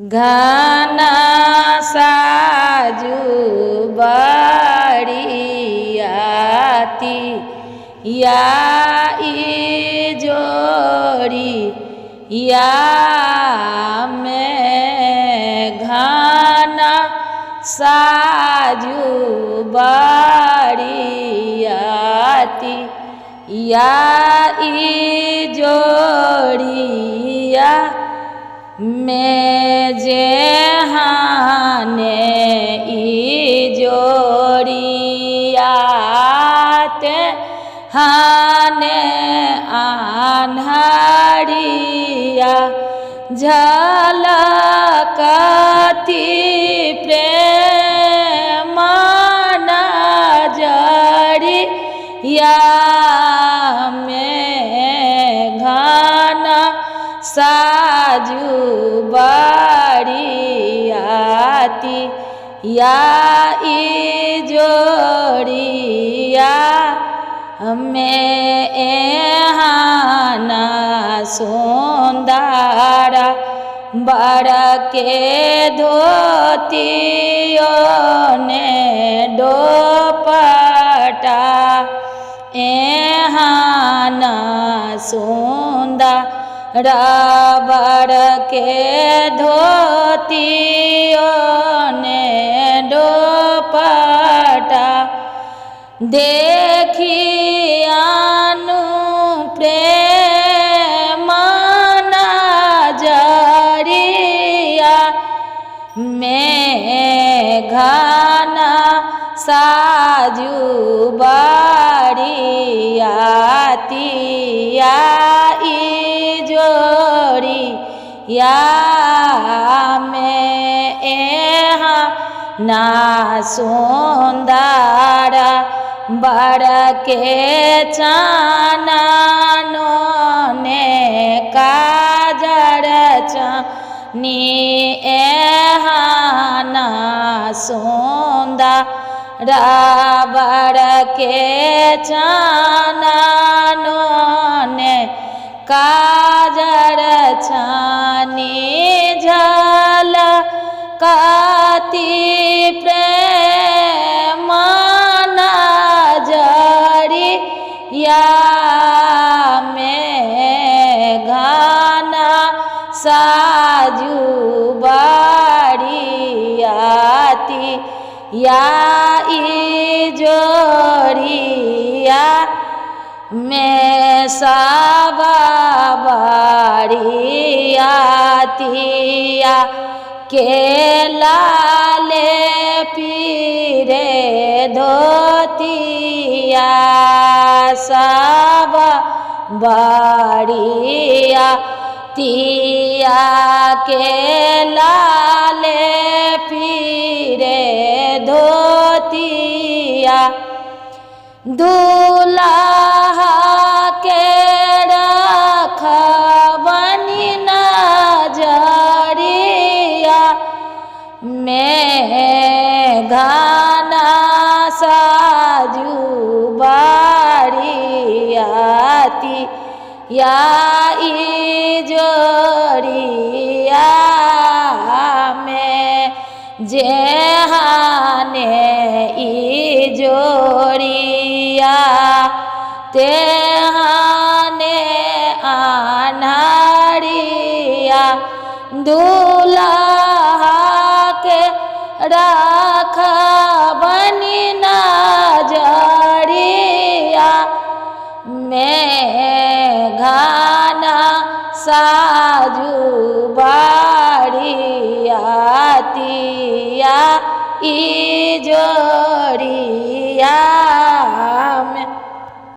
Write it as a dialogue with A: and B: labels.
A: घना साजू बड़ियाती या ई जोड़ी या में घना साजू बड़ियाती या ई जोड़िया में जेहाने ई जोड़ियाते हाने आन्हरिया झलकती प्रेम नजरिया में घना साजू बड़ियाती या ई जोड़िया में एहाना सुंदर बड़ के धोतियों ने दोपटा एहाना सुंदर बड़ के धोतियों ने दोपटा देखियानु प्रेम नजरिया में घना साजू बड़ियाती या ई जोड़ी या में एहा ना सुंदर बड़ के चाननों ने काजर चानी एहाना सुंदर बड़ के चाननों ने काजर छानी झलकती प्रेम नजरिया में घना साजू बड़ियाती या ई जोड़िया में सब बड़ियातिया के लाले पीरे धोतिया सब बड़ियातिया के लाले पीरे धोतिया दूल्हा के रखबनी नजरिया में घना साजू बड़ियाती या ई जोड़िया में जेहाने ई जोड़िया तेहाने आन्हरिया दूल्हा के रखबनी नजरिया में घना साजू बड़ियाती या ई जोड़िया में